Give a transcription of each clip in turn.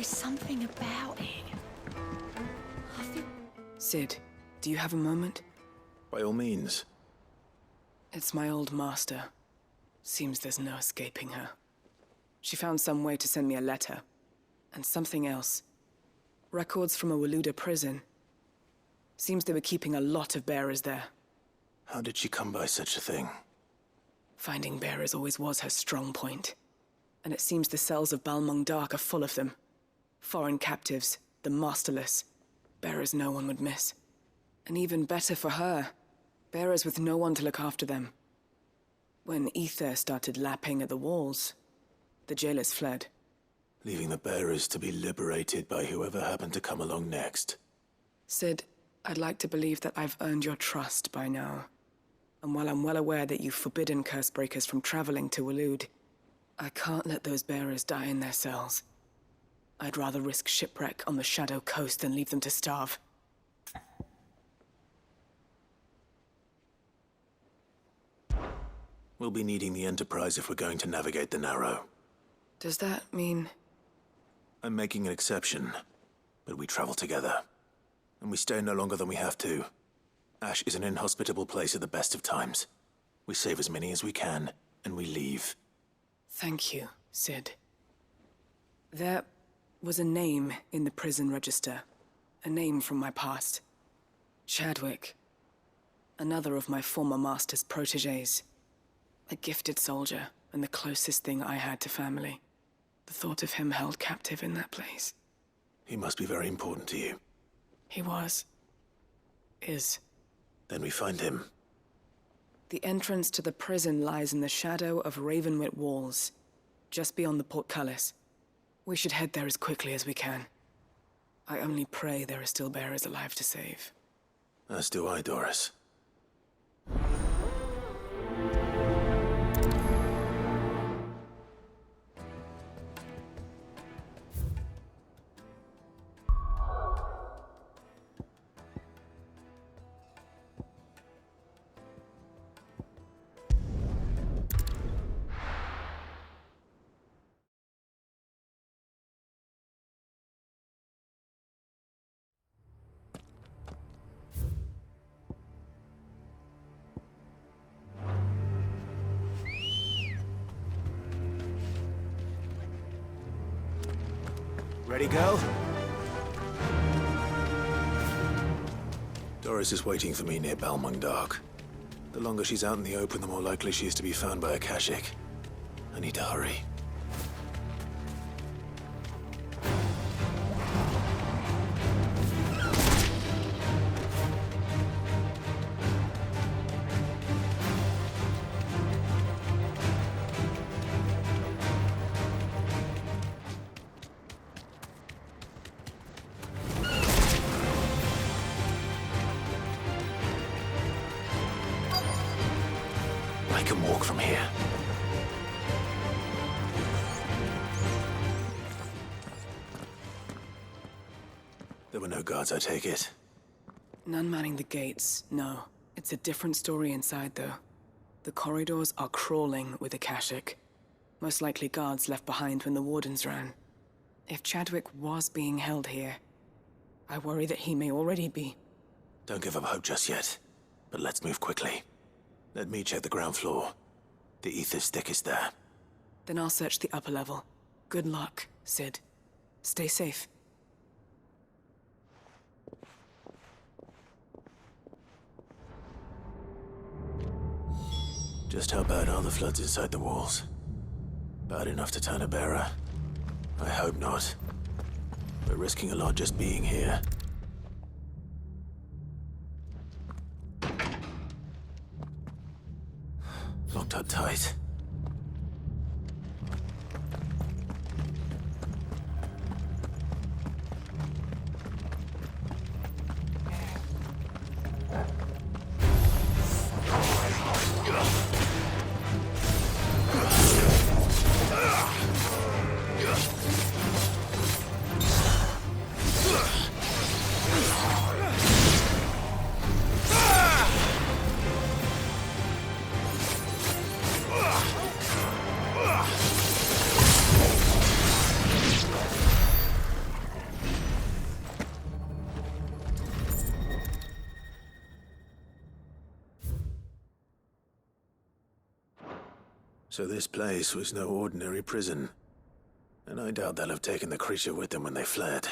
There's something about it. I feel... Sid, do you have a moment? By all means. It's my old master. Seems there's no escaping her. She found some way to send me a letter. And something else. Records from a Waluda prison. Seems they were keeping a lot of bearers there. How did she come by such a thing? Finding bearers always was her strong point. And it seems the cells of Balmung Dark are full of them. Foreign captives, the masterless. Bearers no one would miss. And even better for her, bearers with no one to look after them. When ether started lapping at the walls, the jailers fled. Leaving the bearers to be liberated by whoever happened to come along next. Sid, I'd like to believe that I've earned your trust by now. And while I'm well aware that you've forbidden Cursebreakers from traveling to Waloed, I can't let those bearers die in their cells. I'd rather risk shipwreck on the Shadow Coast than leave them to starve. We'll be needing the Enterprise if we're going to navigate the Narrow. Does that mean... I'm making an exception, but we travel together. And we stay no longer than we have to. Ash is an inhospitable place at the best of times. We save as many as we can, and we leave. Thank you, Sid. There was a name in the prison register. A name from my past. Chadwick. Another of my former master's protégés. A gifted soldier, and the closest thing I had to family. The thought of him held captive in that place. He must be very important to you. He was. Is. Then we find him. The entrance to the prison lies in the shadow of Ravenwit Walls, just beyond the portcullis. We should head there as quickly as we can. I only pray there are still bearers alive to save. As do I, Dorys. Ready, go? Dorys is waiting for me near Balmung Dark. The longer she's out in the open, the more likely she is to be found by Akashic. I need to hurry. I can walk from here. There were no guards, I take it. None manning the gates, no. It's a different story inside, though. The corridors are crawling with Akashic. Most likely guards left behind when the wardens ran. If Chadwick was being held here, I worry that he may already be. Don't give up hope just yet, but let's move quickly. Let me check the ground floor. The ether's thickest there. Then I'll search the upper level. Good luck, Sid. Stay safe. Just how bad are the floods inside the walls? Bad enough to turn a bearer? I hope not. We're risking a lot just being here. Locked up tight. So this place was no ordinary prison. And I doubt they'll have taken the creature with them when they fled.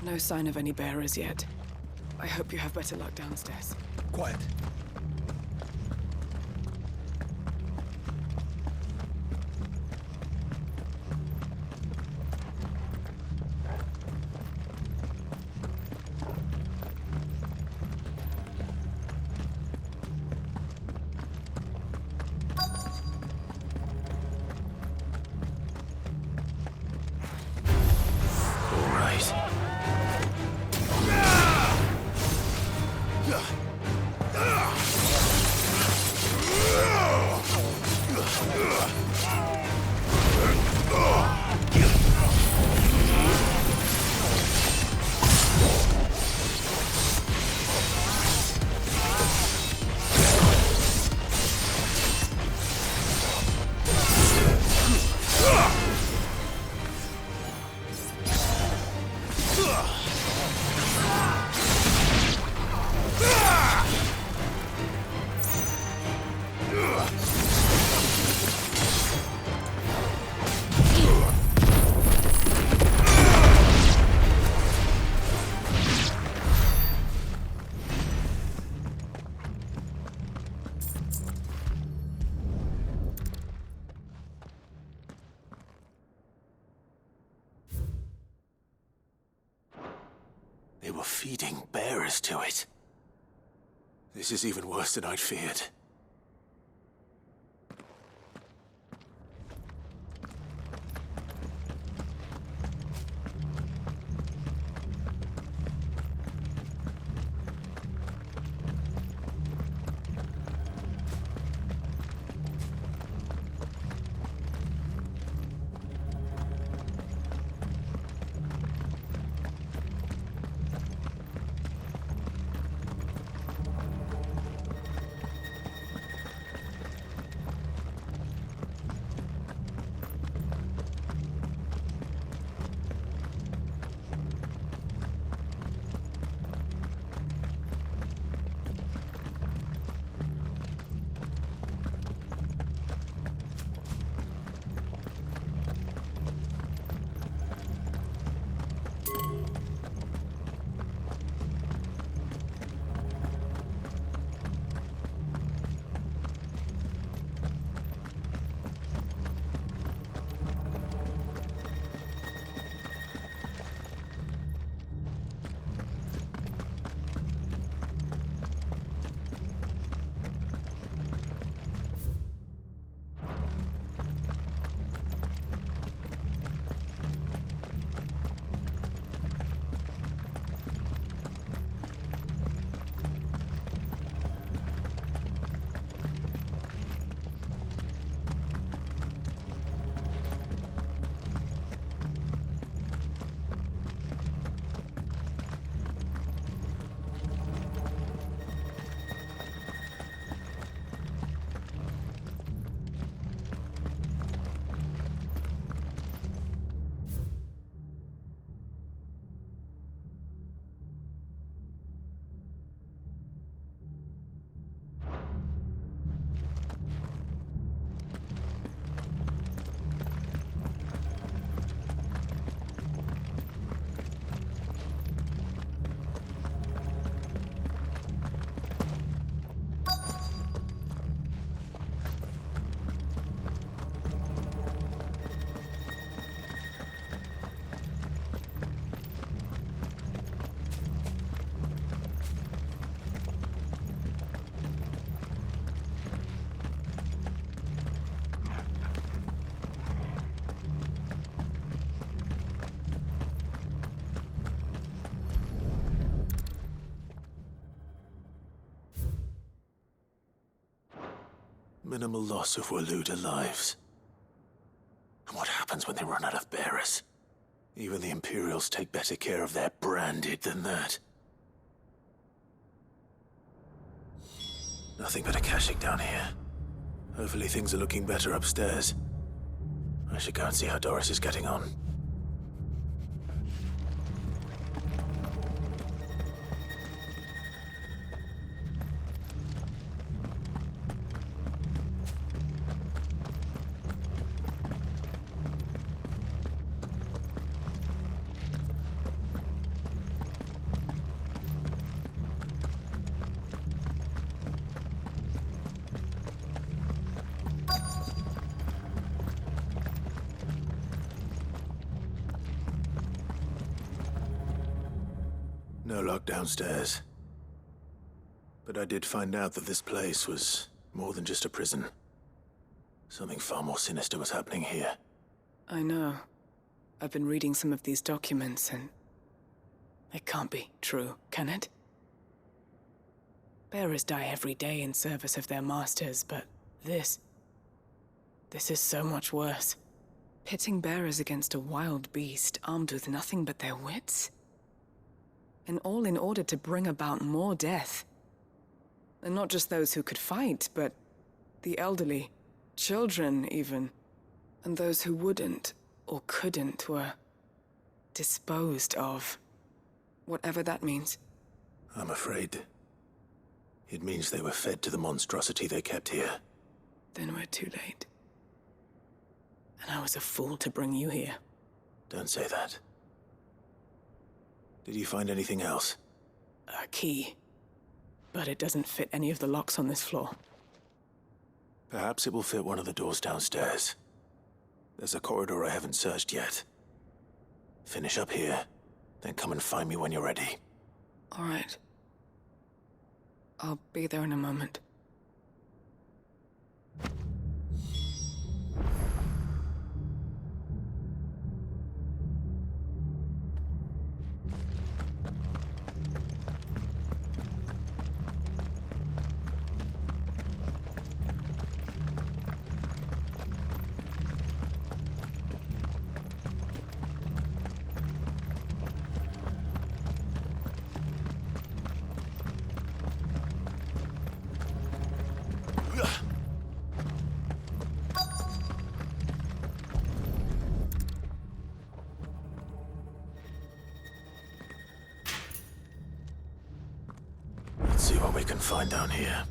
No sign of any bearers yet. I hope you have better luck downstairs. Quiet. They were feeding bearers to it. This is even worse than I'd feared. Minimal loss of Waluda lives. And what happens when they run out of bearers? Even the Imperials take better care of their branded than that. Nothing but a caching down here. Hopefully things are looking better upstairs. I should go and see how Dorys is getting on. No lock downstairs. But I did find out that this place was more than just a prison. Something far more sinister was happening here. I know. I've been reading some of these documents and... it can't be true, can it? Bearers die every day in service of their masters, but this is so much worse. Pitting bearers against a wild beast armed with nothing but their wits? And all in order to bring about more death. And not just those who could fight, but the elderly, children even. And those who wouldn't or couldn't were disposed of. Whatever that means. I'm afraid it means they were fed to the monstrosity they kept here. Then we're too late. And I was a fool to bring you here. Don't say that. Did you find anything else? A key. But it doesn't fit any of the locks on this floor. Perhaps it will fit one of the doors downstairs. There's a corridor I haven't searched yet. Finish up here, then come and find me when you're ready. All right. I'll be there in a moment. Let's see what we can find down here.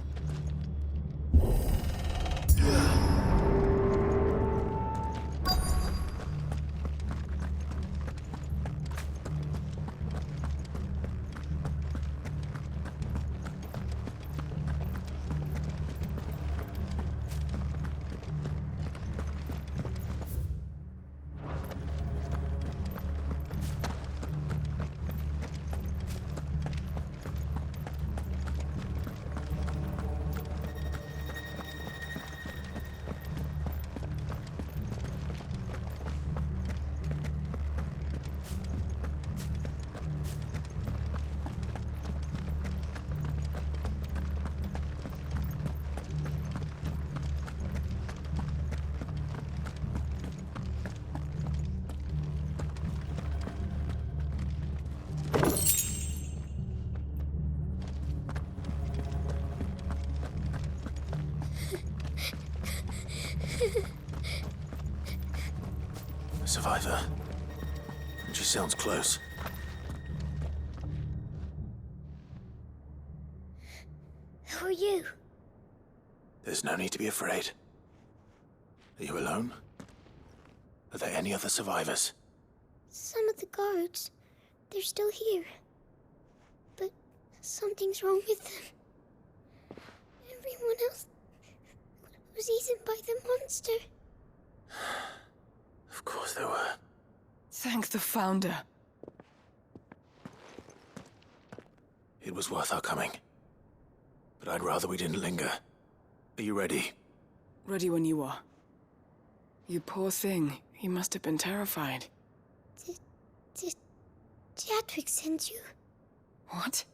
A survivor. And she sounds close. Who are you? There's no need to be afraid. Are you alone? Are there any other survivors? Some of the guards. They're still here. But something's wrong with them. Everyone else was eaten by the monster. Of course there were. Thank the Founder. It was worth our coming. But I'd rather we didn't linger. Are you ready? Ready when you are. You poor thing. He must have been terrified. Did Jadwick send you? What?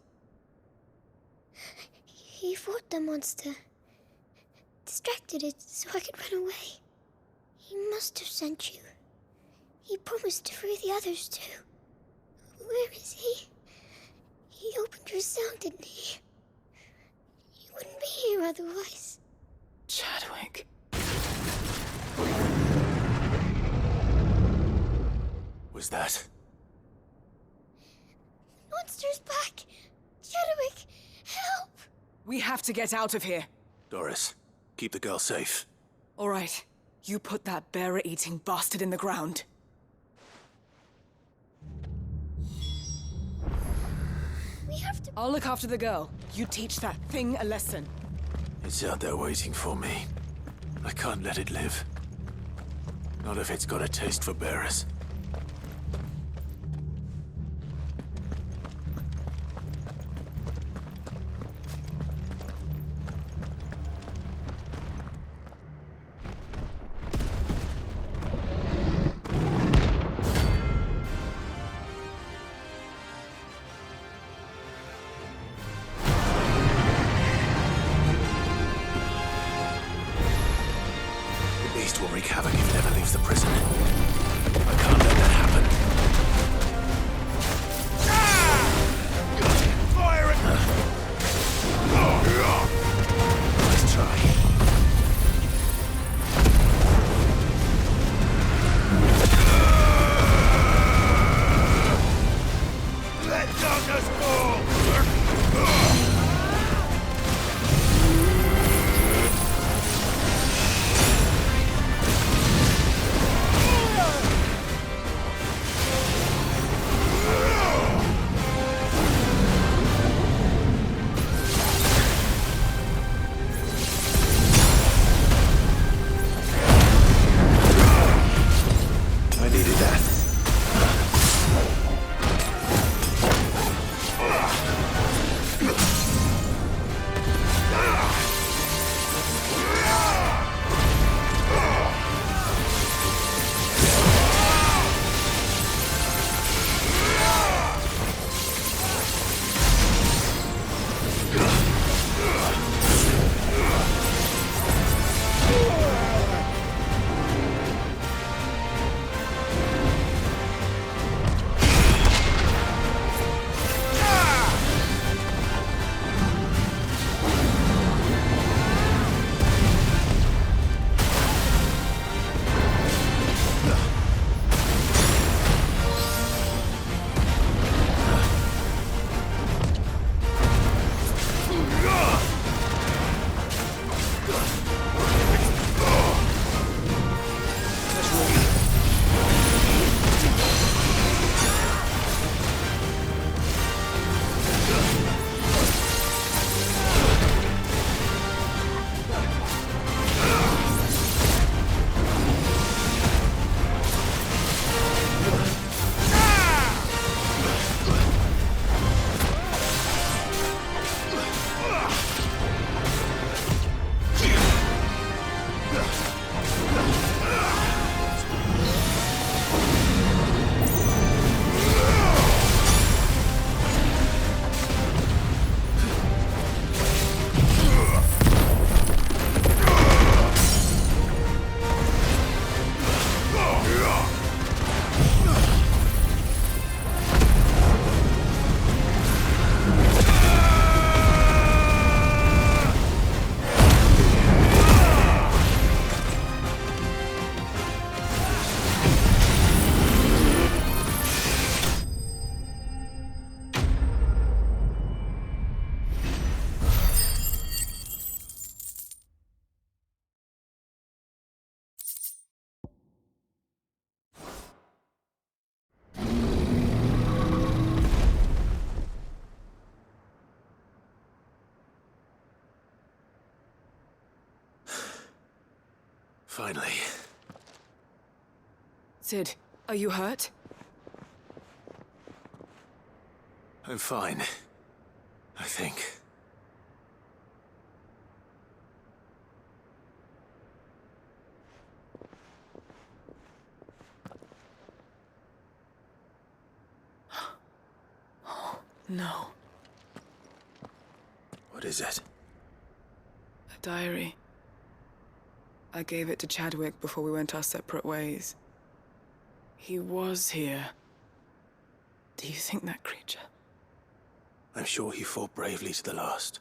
He fought the monster. distracted it so I could run away. He must have sent you. He promised to free the others too. Where is he? He opened your cell, didn't he? He wouldn't be here otherwise. Chadwick. Was that? The monster's back! Chadwick, help! We have to get out of here. Doris, keep the girl safe. All right. You put that bearer-eating bastard in the ground. We have to... I'll look after the girl. You teach that thing a lesson. It's out there waiting for me. I can't let it live. Not if it's got a taste for bearers. Will wreak havoc if it ever leaves the prison. I can't let that happen. Fire it! Nice try. Let darkness fall! Finally. Sid, are you hurt? I'm fine. I think. No. What is it? A diary. I gave it to Chadwick before we went our separate ways. He was here. Do you think that creature? I'm sure he fought bravely to the last.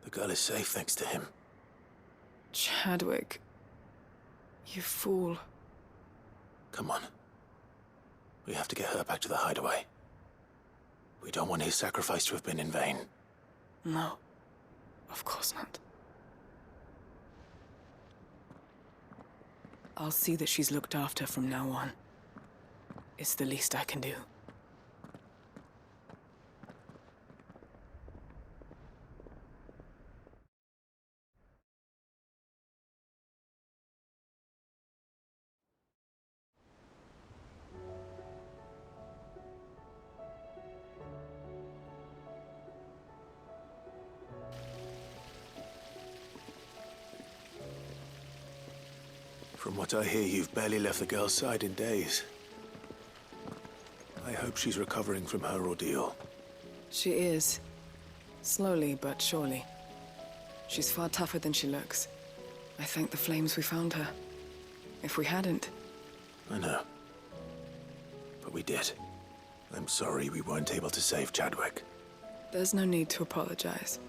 The girl is safe thanks to him. Chadwick. You fool. Come on. We have to get her back to the Hideaway. We don't want his sacrifice to have been in vain. No. Of course not. I'll see that she's looked after from now on. It's the least I can do. From what I hear, you've barely left the girl's side in days. I hope she's recovering from her ordeal. She is. Slowly but surely. She's far tougher than she looks. I thank the flames we found her. If we hadn't... I know. But we did. I'm sorry we weren't able to save Chadwick. There's no need to apologize.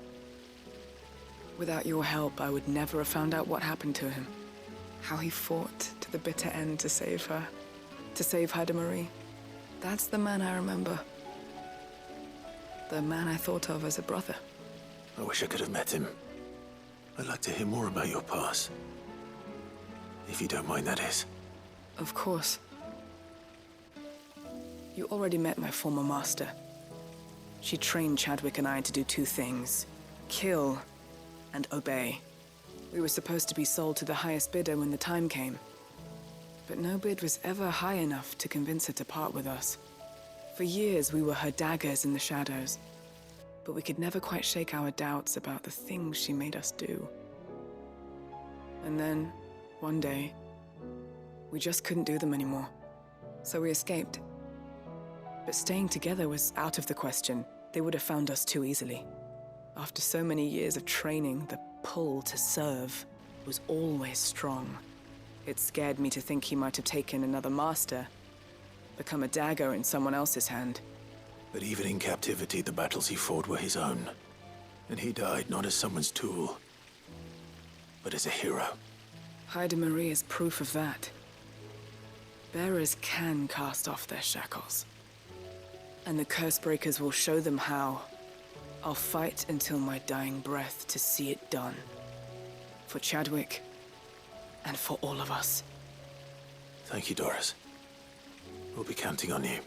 Without your help, I would never have found out what happened to him. How he fought to the bitter end to save her. To save Hideaway. That's the man I remember. The man I thought of as a brother. I wish I could have met him. I'd like to hear more about your past. If you don't mind, that is. Of course. You already met my former master. She trained Chadwick and I to do two things. Kill and obey. We were supposed to be sold to the highest bidder when the time came. But no bid was ever high enough to convince her to part with us. For years, we were her daggers in the shadows. But we could never quite shake our doubts about the things she made us do. And then, one day, we just couldn't do them anymore. So we escaped. But staying together was out of the question. They would have found us too easily. After so many years of training, the pull to serve was always strong. It scared me to think he might have taken another master, become a dagger in someone else's hand. But even in captivity, the battles he fought were his own. And he died not as someone's tool, but as a hero. Hideaway is proof of that. Bearers can cast off their shackles. And the Cursebreakers will show them how. I'll fight until my dying breath to see it done. For Chadwick, and for all of us. Thank you, Dorys. We'll be counting on you.